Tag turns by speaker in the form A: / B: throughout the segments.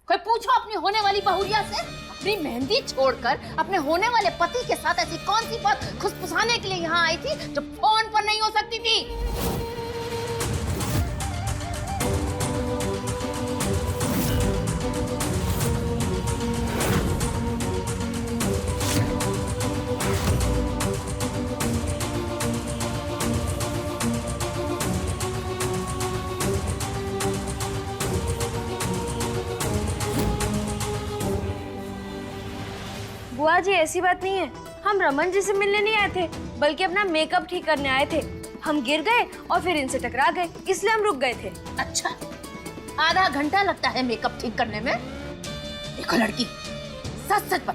A: कोई पूछो अपनी होने वाली बहुरिया से, अपनी मेहंदी छोड़कर अपने होने वाले पति के साथ ऐसी कौन सी बात खुसफुसाने के लिए यहाँ आई थी जो फोन पर नहीं हो सकती थी?
B: बुआ जी ऐसी बात नहीं है, हम रमन जी से मिलने नहीं आए थे, बल्कि अपना मेकअप ठीक करने आए थे। हम गिर गए और फिर इनसे टकरा गए, इसलिए हम रुक गए थे।
A: अच्छा, आधा घंटा लगता है मेकअप ठीक करने में? देखो लड़की, सच सच बता,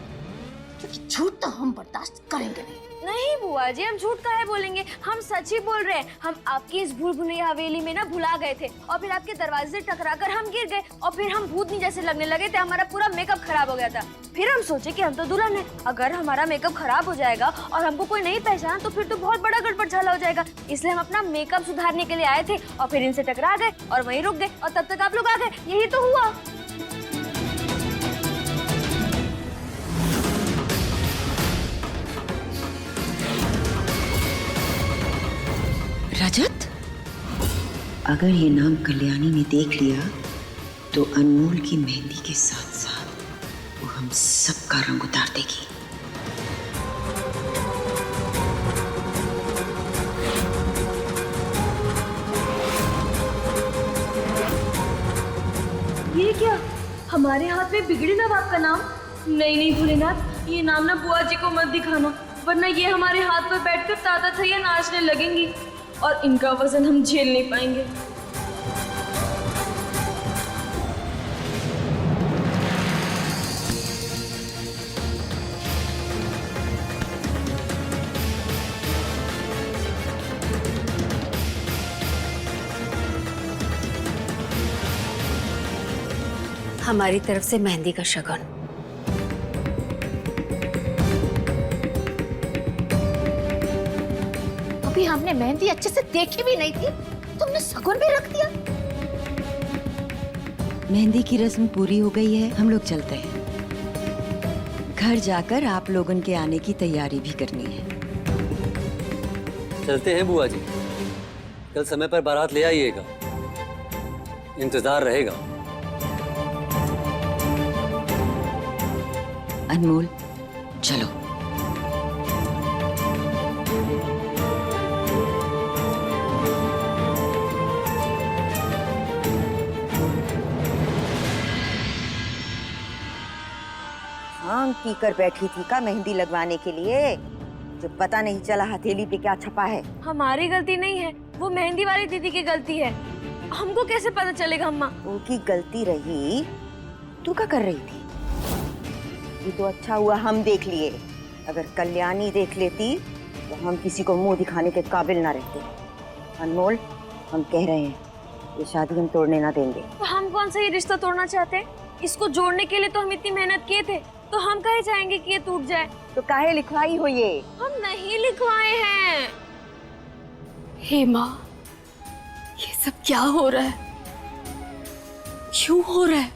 A: क्योंकि झूठ तो हम बर्दाश्त करेंगे नहीं।
B: नहीं बुआ जी, हम झूठ काहे बोलेंगे, हम सच ही बोल रहे हैं। हम आपकी इस भूल भुलैया हवेली में ना भुला गए थे और फिर आपके दरवाजे से टकराकर हम गिर गए और फिर हम भूतनी जैसे लगने लगे थे। हमारा पूरा मेकअप खराब हो गया था। फिर हम सोचे कि हम तो दुल्हन है, अगर हमारा मेकअप खराब हो जाएगा और हमको कोई नहीं पहचाना तो फिर तो बहुत बड़ा गड़बड़ झाला हो जाएगा। इसलिए हम अपना मेकअप सुधारने के लिए आए थे और फिर इनसे टकरा गए और वहीं रुक गए और तब तक आप लोग आ गए। यही तो हुआ।
C: रजत, अगर ये नाम कल्याणी ने देख लिया तो अनमोल की मेहंदी के साथ साथ वो हम सबका रंग उतार देगी।
B: ये क्या, हमारे हाथ में बिगड़ी ना बाप का नाम? नहीं नहीं भोलेनाथ, ये नाम ना बुआ जी को मत दिखाना, वरना ये हमारे हाथ पर बैठकर ताता थैया नाचने लगेंगी और इनका वजन हम झेल नहीं पाएंगे।
D: हमारी तरफ से मेहंदी का शगुन।
A: अभी हमने मेहंदी अच्छे से देखी भी नहीं थी, तुमने शगुन भी रख दिया।
C: मेहंदी की रस्म पूरी हो गई है, हम लोग चलते हैं। घर जाकर आप लोगों के आने की तैयारी भी करनी है।
E: चलते हैं बुआ जी, कल समय पर बारात ले आइएगा, इंतजार रहेगा।
C: अनमोल चलो।
F: आंख पीकर बैठी थी का मेहंदी लगवाने के लिए, जो पता नहीं चला हथेली पे क्या छपा है।
B: हमारी गलती नहीं है, वो मेहंदी वाली दीदी की गलती है। हमको कैसे पता चलेगा अम्मा?
F: उनकी गलती रही, तू क्या कर रही थी? ये तो अच्छा हुआ हम देख लिए, अगर कल्याणी देख लेती तो हम किसी को मुंह दिखाने के काबिल ना रहते। अनमोल, हम कह रहे हैं ये शादी हम तोड़ने ना देंगे।
B: तो हम कौन सा ये रिश्ता तोड़ना चाहते हैं? इसको जोड़ने के लिए तो हम इतनी मेहनत किए थे, तो हम कहे चाहेंगे कि ये टूट जाए?
F: तो काहे लिखवाई हो ये?
B: हम नहीं लिखवाए हैं।
D: हे माँ, ये सब क्या हो रहा है? क्यों हो रहा है?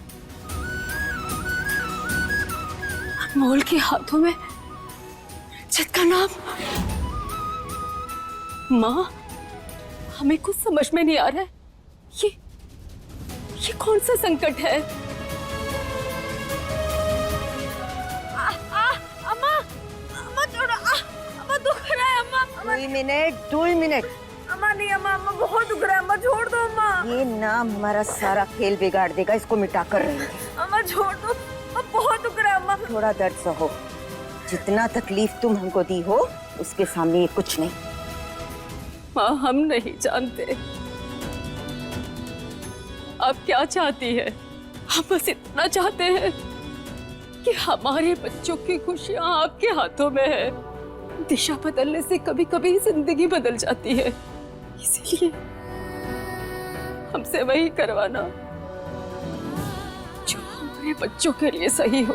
D: अनमोल के हाथों में रजत का नाम। माँ, हमें कुछ समझ में नहीं आ रहा है। ये कौन सा संकट है?
F: दो मिनट।
B: अम्मा नहीं, अम्मा अम्मा बहुत दुख रहा है, अम्मा छोड़ दो अम्मा।
F: ये नाम हमारा सारा खेल बिगाड़ देगा, इसको मिटा कर रहेंगे।
B: अम्मा छोड़ दो, अम्मा बहुत दुख रहा है अम्मा।
F: थोड़ा दर्द सहो, जितना तकलीफ तुम हमको दी हो उसके सामने ये कुछ नहीं।
D: माँ, हम नहीं जानते आप क्या चाहती है। हम बस इतना चाहते हैं कि हमारे बच्चों की खुशियां आपके हाथों में है। दिशा बदलने से कभी कभी जिंदगी बदल जाती है, इसीलिए हमसे वही करवाना जो हमारे बच्चों के लिए सही हो।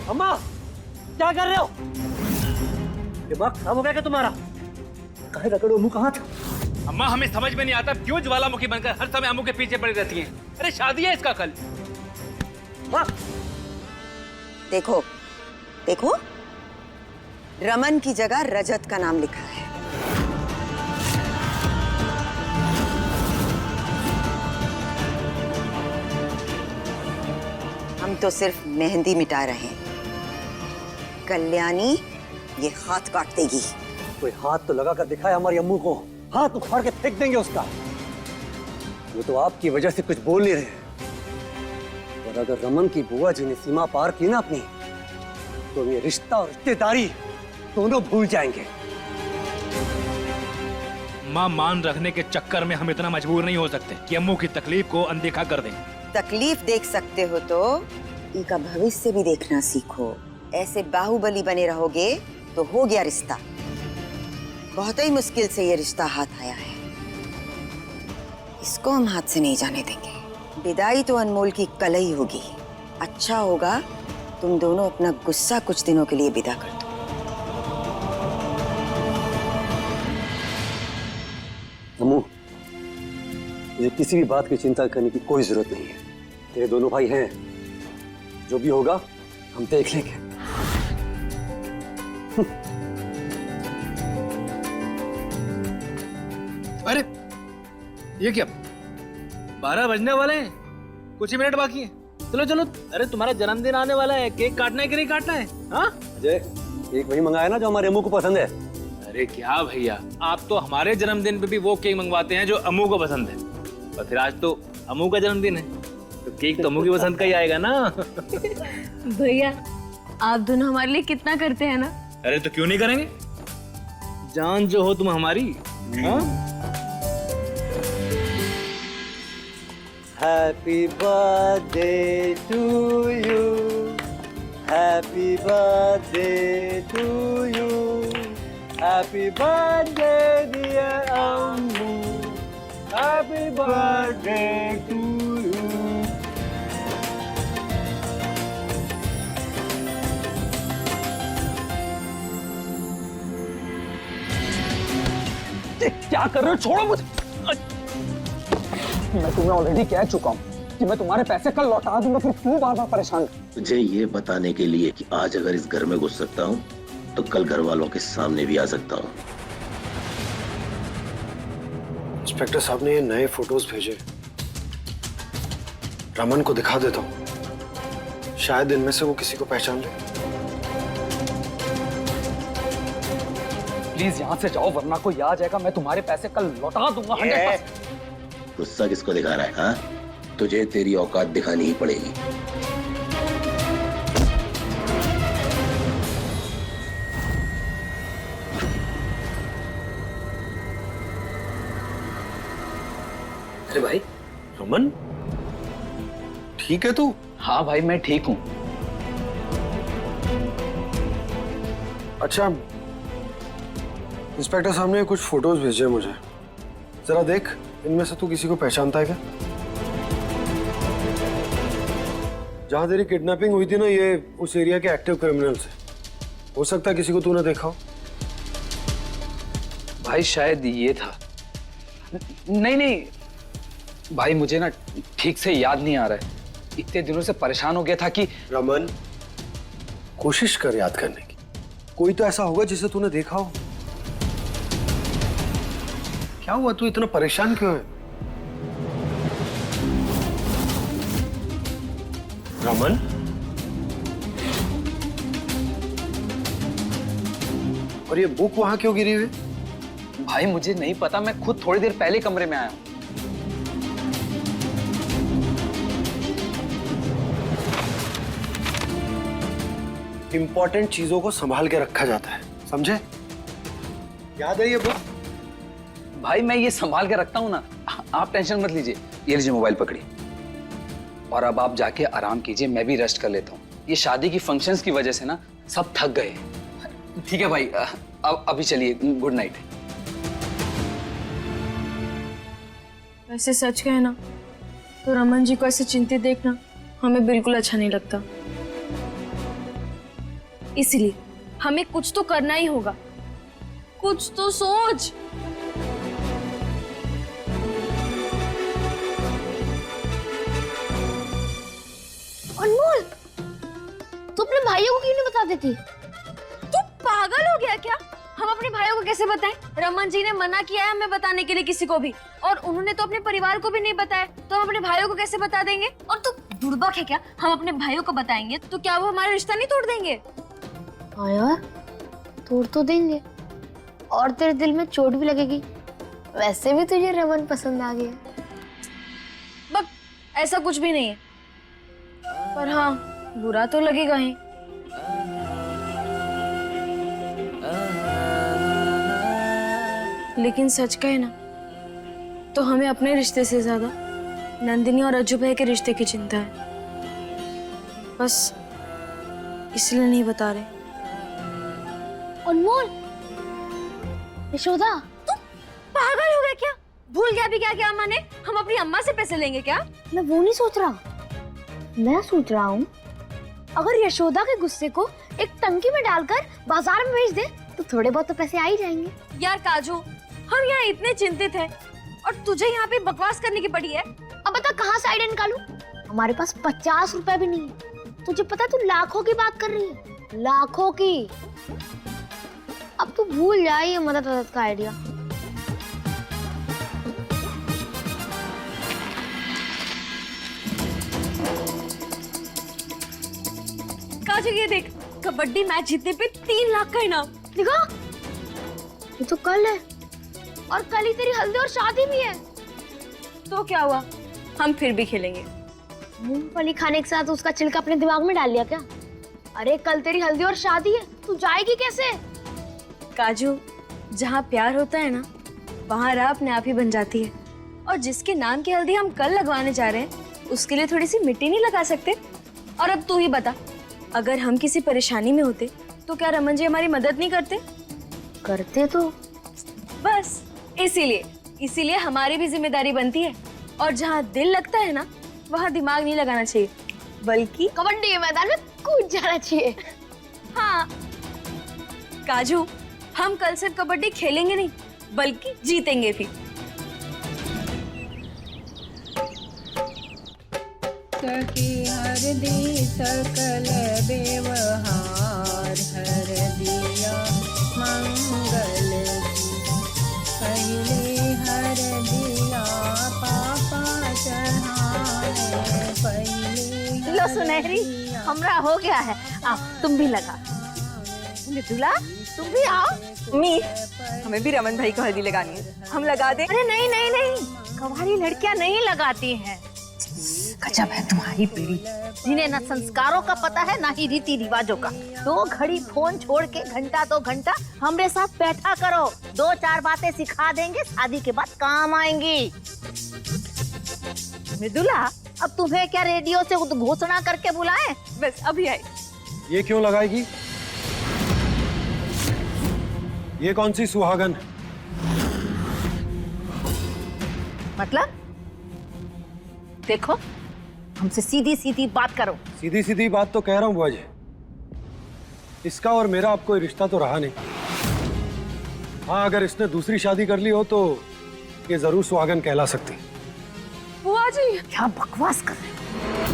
E: अम्मा, क्या कर रहे हो? दिमाग खराब हो गया क्या तुम्हारा? कहे रगड़ो मुंह कहाँ था?
G: अम्मा हमें समझ में नहीं आता क्यों ज्वालामुखी बनकर हर समय अम्मू के पीछे पड़ी रहती हैं। अरे शादी है इसका कल।
E: हाँ।
F: देखो देखो, रमन की जगह रजत का नाम लिखा है। हम तो सिर्फ मेहंदी मिटा रहे हैं। कल्याणी ये हाथ काट देगी।
E: कोई हाथ तो लगा कर दिखाए हमारी अम्मू को। हाथ उखाड़ के फेंक देंगे उसका। वो तो आपकी वजह से कुछ बोल नहीं रहे। और अगर रमन की बुआ जी ने सीमा पार की ना अपनी, तो ये रिश्ता और रिश्तेदारी दोनों भूल जाएंगे।
G: माँ मान रखने के चक्कर में हम इतना मजबूर नहीं हो सकते कि अम्मू की तकलीफ को अनदेखा कर दें।
F: तकलीफ देख सकते हो तो इनका भविष्य भी देखना सीखो। ऐसे बाहुबली बने रहोगे तो हो गया रिश्ता। बहुत ही मुश्किल से ये रिश्ता हाथ आया है, इसको हम हाथ से नहीं जाने देंगे। विदाई तो अनमोल की कल ही होगी। अच्छा होगा तुम दोनों अपना गुस्सा कुछ दिनों के लिए विदा कर दो।
E: अम्मू, मुझे किसी भी बात की चिंता करने की कोई जरूरत नहीं है। तेरे दोनों भाई हैं, जो भी होगा हम देख लेंगे।
G: अरे ये क्या, 12 बजने वाले हैं, कुछ ही मिनट बाकी है। चलो चलो। अरे तुम्हारा जन्मदिन आने वाला है, केक काटना है कि नहीं काटना है? हाँ
E: अजय, केक वही मंगाया ना जो हमारे अम्मू को पसंद है।
G: अरे क्या भैया, आप तो हमारे जन्मदिन पे भी वो केक मंगवाते हैं जो अम्मू को पसंद है। और फिर आज तो अम्मू का जन्मदिन है, तो केक तो अम्मू की पसंद का ही आएगा ना।
B: भैया आप दोनों हमारे लिए कितना करते हैं ना।
G: अरे तो क्यों नहीं करेंगे, जान जो हो तुम हमारी। हाँ?
E: Happy birthday to you. Happy birthday to you. Happy birthday dear Ammu. Happy birthday to you.
H: क्या कर रहे हो? छोड़ो मुझे। मैं तुम्हें ऑलरेडी कह चुका हूँ कि मैं तुम्हारे पैसे कल लौटा दूंगा, फिर क्यों बार बार परेशान?
I: तुझे ये बताने के लिए कि आज अगर इस घर में घुस सकता हूँ तो कल घर वालों के सामने भी आ सकता हूँ।
J: इंस्पेक्टर साहब ने ये नए फोटोज भेजे, रमन को दिखा देता हूँ, शायद इनमें से वो किसी को पहचान ले।
H: प्लीज यहाँ से जाओ वरना कोई आ जाएगा। मैं तुम्हारे पैसे कल लौटा दूंगा 100%।
I: गुस्सा किसको दिखा रहा है? हाँ, तुझे तेरी औकात दिखानी ही पड़ेगी।
H: अरे भाई
J: रमन, ठीक है तू?
H: हाँ भाई मैं ठीक हूँ।
J: अच्छा, इंस्पेक्टर साहब ने कुछ फोटोज भेजे मुझे, जरा देख, इनमें से तू किसी को पहचानता है क्या? जहां तेरी किडनैपिंग हुई थी ना, ये उस एरिया के एक्टिव क्रिमिनल्स है। हो सकता है किसी को तूने देखा हो।
H: भाई शायद ये था। नहीं नहीं भाई, मुझे ना ठीक से याद नहीं आ रहा है। इतने दिनों से परेशान हो गया था कि।
J: रमन, कोशिश कर याद करने की। कोई तो ऐसा होगा जिसे तूने देखा हो। क्या हुआ, तू इतना परेशान क्यों है? रमन, और ये बुक वहां क्यों गिरी हुई?
H: भाई मुझे नहीं पता, मैं खुद थोड़ी देर पहले कमरे में आया हूं।
J: इंपॉर्टेंट चीजों को संभाल के रखा जाता है, समझे? याद है ये बुक?
H: भाई मैं ये संभाल के रखता हूँ ना, आप टेंशन मत लीजिए। ये लीजिए मोबाइल पकड़िए और अब आप जाके आराम कीजिए, मैं भी रेस्ट कर लेता हूँ। ये शादी की फंक्शंस की वजह से ना सब थक गए। ठीक है भाई, अब अभी चलिए, गुड नाइट।
B: वैसे सच कहे ना तो रमन जी को ऐसे चिंतित देखना हमें बिल्कुल अच्छा नहीं लगता। इसलिए हमें कुछ तो करना ही होगा। कुछ तो सोच।
A: अनमोल, तू अपने भाइयों को क्यों नहीं बता देती?
B: तू पागल हो गया क्या? हम अपने भाइयों को कैसे बताएं? रमन जी ने मना किया है हमें बताने के लिए किसी को भी, और उन्होंने तो अपने परिवार को भी नहीं बताया, तो हम अपने भाइयों को कैसे बता देंगे? और तू बुड़बक है क्या? हम अपने भाइयों को बताएंगे तो क्या वो हमारा रिश्ता नहीं तोड़ देंगे?
A: हाँ यार, तोड़ तो देंगे और तेरे दिल में चोट भी लगेगी। वैसे भी तुझे रमन पसंद आ गया।
B: बक, ऐसा कुछ भी नहीं है, पर हाँ बुरा तो लगेगा ही। लेकिन सच कहे ना तो हमें अपने रिश्ते से ज्यादा नंदिनी और अज्जू भाई के रिश्ते की चिंता है। बस इसलिए नहीं बता रहे।
A: अनमोल, यशोदा,
B: तू पागल हो गया क्या? भूल गया भी क्या माने? हम अपनी अम्मा से पैसे लेंगे क्या?
A: मैं वो नहीं सोच रहा। मैं सोच रहा हूँ अगर यशोदा के गुस्से को एक टंकी में डालकर बाजार में बेच दे तो थोड़े बहुत तो पैसे आ ही जाएंगे।
B: यार काजू, हम यहाँ इतने चिंतित हैं और तुझे यहाँ पे बकवास करने की पड़ी है।
A: अब बता कहाँ से आइडिया निकालूं? हमारे पास 50 रुपए भी नहीं है। तुझे पता तू लाखों की बात कर रही है, लाखों की। अब तू भूल जा ये मदद का आइडिया।
B: काजू ये देख, कबड्डी मैच जीतने पे 3 लाख का इनाम।
A: देखा, ये तो कल है और कल ही तेरी हल्दी और शादी भी है।
B: तो क्या हुआ, हम फिर भी खेलेंगे।
A: मूंगफली खाने के साथ उसका छिलका अपने दिमाग में डाल लिया क्या? अरे कल तेरी हल्दी और शादी है, तू जाएगी कैसे?
B: काजू, जहाँ प्यार होता है ना वहाँ राह अपने आप ही बन जाती है। और जिसके नाम की हल्दी हम कल लगवाने जा रहे हैं उसके लिए थोड़ी सी मिट्टी नहीं लगा सकते? और अब तू ही बता, अगर हम किसी परेशानी में होते तो क्या रमन जी हमारी मदद नहीं करते?
A: करते तो।
B: बस इसीलिए हमारी भी जिम्मेदारी बनती है। और जहाँ दिल लगता है ना वहाँ दिमाग नहीं लगाना चाहिए, बल्कि
A: कबड्डी के मैदान में कूद जाना चाहिए।
B: हाँ काजू, हम कल सिर्फ कबड्डी खेलेंगे नहीं बल्कि जीतेंगे भी।
C: सखी हर दी सकल व्यवहार हर दिया मंगल पहले हर दिया पापा चढ़ाए पहले।
A: लो सुनहरी, हमरा हो गया है। आओ तुम भी लगा। मृदुला, तुम भी आओ।
F: मी, हमें भी रमन भाई को हल्दी लगानी है, हम लगा दें?
A: अरे नहीं नहीं नहीं, कवारी लड़कियां नहीं लगाती हैं। गजब है तुम्हारी पीढ़ी, जिन्हें ना संस्कारों का पता है ना ही रीति रिवाजों का। 2 घड़ी फोन छोड़ के घंटा 2 घंटा हमरे साथ बैठा करो, 2-4 बातें सिखा देंगे, शादी के बाद काम आएंगी। मृदुला, अब तुम्हें क्या रेडियो से घोषणा करके बुलाएं?
F: बस अभी आई।
J: ये क्यों लगाएगी? ये कौन सी सुहागन?
A: मतलब देखो, हमसे सीधी सीधी बात करो।
J: सीधी सीधी बात तो कह रहा हूँ बुआ जी। इसका और मेरा अब कोई रिश्ता तो रहा नहीं। हाँ, अगर इसने दूसरी शादी कर ली हो तो ये जरूर सुहागन कहला सकती।
D: बुआ जी,
A: क्या बकवास कर रहे हो?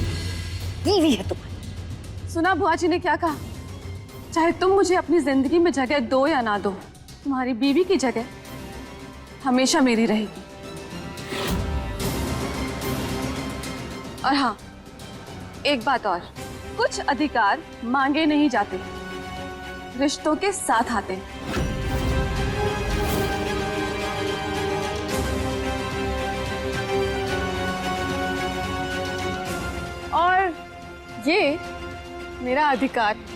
A: बीवी है तुम्हारी।
D: सुना बुआ जी ने क्या कहा? चाहे तुम मुझे अपनी जिंदगी में जगह दो या ना दो, तुम्हारी बीवी की जगह हमेशा मेरी रहेगी। और हाँ, एक बात और, कुछ अधिकार मांगे नहीं जाते, रिश्तों के साथ आते हैं। और ये मेरा अधिकार है।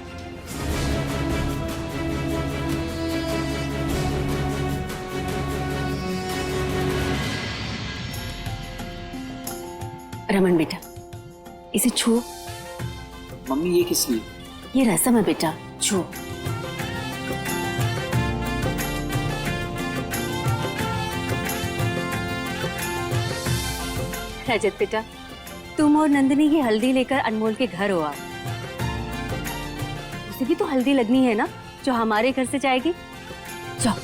K: रमन बेटा, इसे छू।
H: मम्मी ये किस लिए?
K: ये रसम है बेटा, छू। रजत बेटा, तुम और नंदिनी की हल्दी लेकर अनमोल के घर हो आओ। उसे भी तो हल्दी लगनी है ना, जो हमारे घर से जाएगी। जाओ।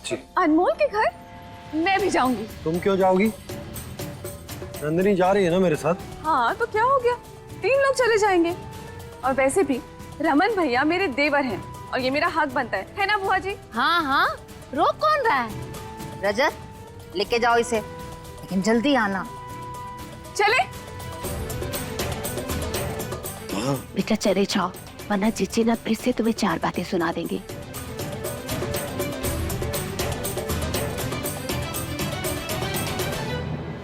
J: जी।
D: अनमोल के घर मैं भी जाऊंगी।
J: तुम क्यों जाओगी? नंदिनी जा रही है ना मेरे साथ।
D: हाँ तो क्या हो गया, 3 लोग चले जाएंगे। और वैसे भी रमन भैया मेरे देवर हैं और ये मेरा हक बनता है ना बुआ जी?
A: हाँ हाँ, रोक कौन रहा है? रजत, लेके जाओ इसे, लेकिन जल्दी आना।
D: चले।
K: बेटा चले जाओ, वरना जीजी ना फिर से तुम्हें 4 बातें सुना देंगे।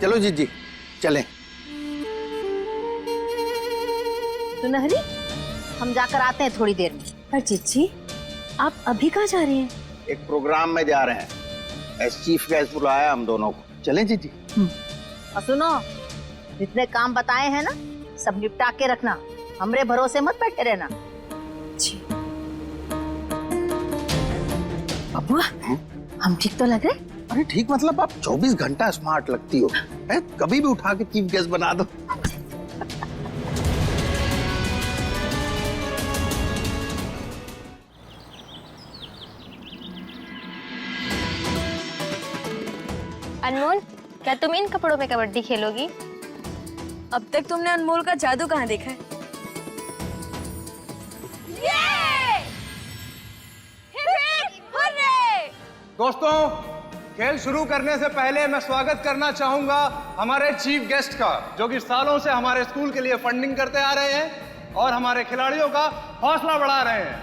G: चलो जीजी चलें।
A: सुनहरी, हम जाकर आते हैं थोड़ी देर में।
K: पर जीजी आप अभी कहाँ जा रहे हैं?
L: एक प्रोग्राम में जा रहे हैं, एज चीफ गेस्ट बुलाया हम दोनों को। चलें जीजी?
A: और सुनो, जितने काम बताए हैं ना, सब निपटा के रखना, हमरे भरोसे मत बैठे रहना।
K: जी। बबुआ, हम ठीक तो लग रहे?
L: अरे ठीक मतलब आप 24 घंटा स्मार्ट लगती हो, कभी भी उठा के चीफ गेस्ट बना दो।
B: अनमोल, क्या तुम इन कपड़ों में कबड्डी खेलोगी? अब तक तुमने अनमोल का जादू कहाँ देखा है?
M: दोस्तों, खेल शुरू करने से पहले मैं स्वागत करना चाहूंगा हमारे चीफ गेस्ट का, जो कि सालों से हमारे स्कूल के लिए फंडिंग करते आ रहे हैं और हमारे खिलाड़ियों का हौसला बढ़ा रहे हैं।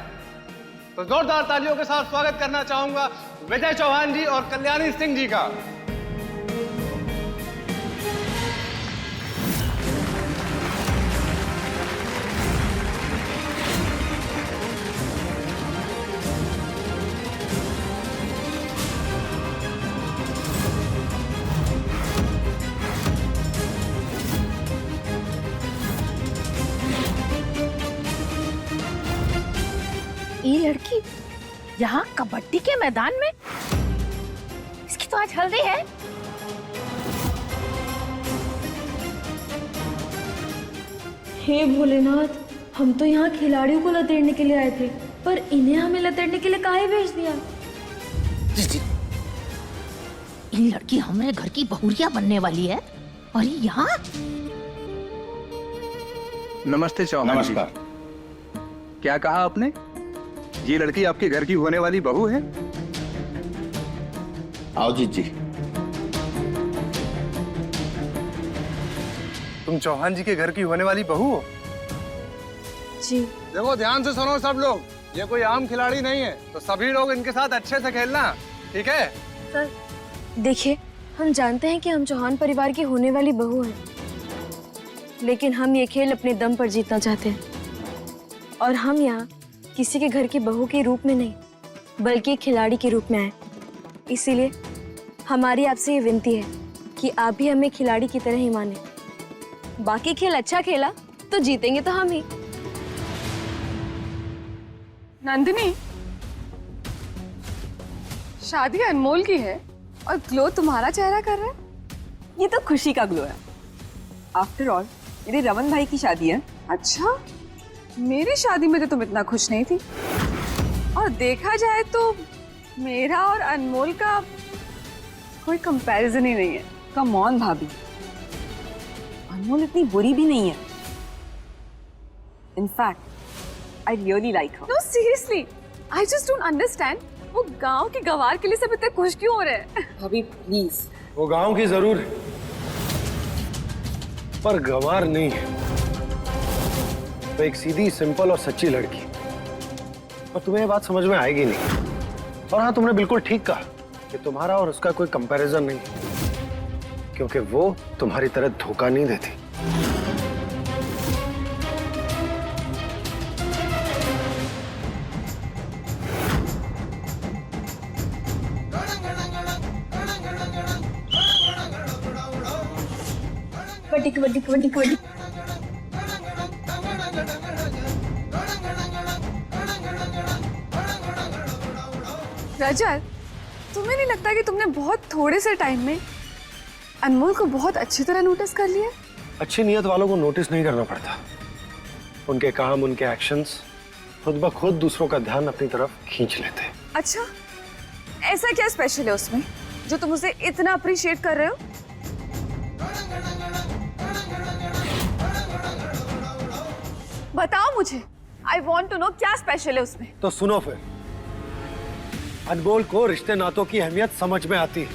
M: तो जोरदार तालियों के साथ स्वागत करना चाहूंगा विजय चौहान जी और कल्याणी सिंह जी का।
A: ये लड़की यहाँ कबड्डी के मैदान में? इसकी तो आज हल्दी है।
B: हे भोलेनाथ, हम तो यहाँ खिलाड़ियों को लतेड़ने के लिए आए थे, पर इन्हें हमें लतेड़ने के लिए काहे भेज दिया?
A: ये लड़की हमारे घर की बहुरिया बनने वाली है और ये यहाँ?
N: नमस्ते चौहान जी।
L: नमस्कार।
N: क्या कहा आपने? ये लड़की आपके घर की होने वाली बहू है?
L: आओ जीजी।
M: तुम चौहान जी के घर की होने वाली बहू हो?
B: जी।
M: देखो ध्यान से सुनो सब लोग, ये कोई आम खिलाड़ी नहीं है, तो सभी लोग इनके साथ अच्छे से खेलना, ठीक है?
B: सर देखिए, हम जानते हैं कि हम चौहान परिवार की होने वाली बहू हैं, लेकिन हम ये खेल अपने दम पर जीतना चाहते हैं और हम यहाँ किसी के घर की बहू के रूप में नहीं, बल्कि एक खिलाड़ी के रूप में आए। इसीलिए हमारी आपसे ये विनती है कि आप भी हमें खिलाड़ी की तरह ही माने। बाकी खेल अच्छा खेला तो जीतेंगे तो हम ही।
D: नंदिनी, शादी अनमोल की है और ग्लो तुम्हारा चेहरा कर रहा है।
F: ये तो खुशी का ग्लो है। आफ्टर ऑल मेरे रमन भाई की शादी है।
D: अच्छा, मेरी शादी में तो तुम इतना खुश नहीं थी, और देखा जाए तो मेरा और अनमोल का कोई कंपैरिजन ही नहीं है।
F: कम ऑन भाभी, अनमोल इतनी बुरी भी नहीं है। In fact I really like her.
D: No seriously, I just don't understand, वो गांव के गंवार के लिए सब इतने खुश क्यों हो रहे हैं?
F: भाभी प्लीज।
J: वो गांव की जरूर है, पर गंवार नहीं है। वो एक सीधी, सिंपल और सच्ची लड़की। और तुम्हें ये बात समझ में आएगी नहीं। और हाँ, तुमने बिल्कुल ठीक कहा कि तुम्हारा और उसका कोई कंपैरिजन नहीं, क्योंकि वो तुम्हारी तरह धोखा नहीं देती।
B: कबड्डी कबड्डी कबड्डी कबड्डी।
D: रजत, तुम्हें नहीं लगता कि तुमने बहुत थोड़े से टाइम में अनमोल को बहुत अच्छी तरह नोटिस कर लिया?
J: अच्छी नीयत वालों को नोटिस नहीं करना पड़ता। उनके काम, उनके एक्शंस खुद ब खुद दूसरों का ध्यान अपनी तरफ खींच लेते हैं।
O: अच्छा, ऐसा क्या स्पेशल है उसमें जो तुम उसे इतना अप्रिशिएट कर रहे हो? बताओ मुझे, आई वॉन्ट टू नो क्या स्पेशल है उसमें।
J: तो सुनो फिर, अनमोल को रिश्ते नातों की अहमियत समझ में आती है,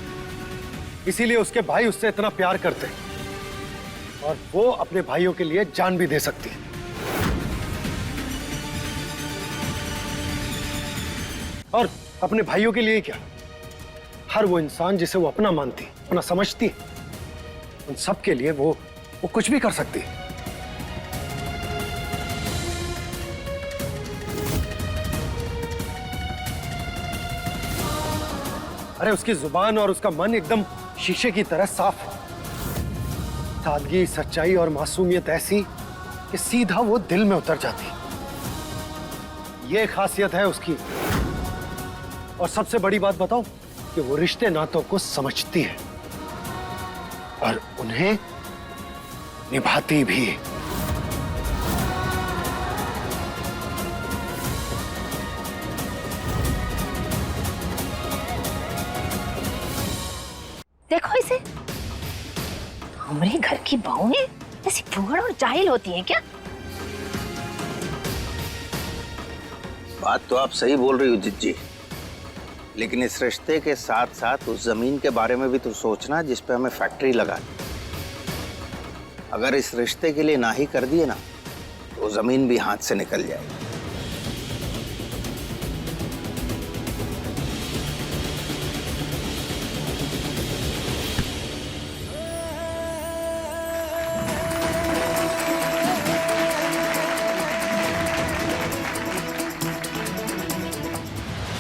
J: इसीलिए उसके भाई उससे इतना प्यार करते हैं और वो अपने भाइयों के लिए जान भी दे सकती है। और अपने भाइयों के लिए क्या, हर वो इंसान जिसे वो अपना मानती, अपना समझती है, उन सब के लिए वो कुछ भी कर सकती है। अरे उसकी जुबान और उसका मन एकदम शीशे की तरह साफ है। सादगी, सच्चाई और मासूमियत ऐसी कि सीधा वो दिल में उतर जाती। ये खासियत है उसकी। और सबसे बड़ी बात बताऊं कि वो रिश्ते नातों को समझती है और उन्हें निभाती भी।
A: देखो इसे, हमारे घर की बहुएं ऐसी फुहड़ और जाहिल होती हैं क्या?
L: बात तो आप सही बोल रही हो जिज्जी, लेकिन इस रिश्ते के साथ साथ उस जमीन के बारे में भी तो सोचना जिस पे हमें फैक्ट्री लगा दी। अगर इस रिश्ते के लिए ना ही कर दिए ना, तो जमीन भी हाथ से निकल जाएगी।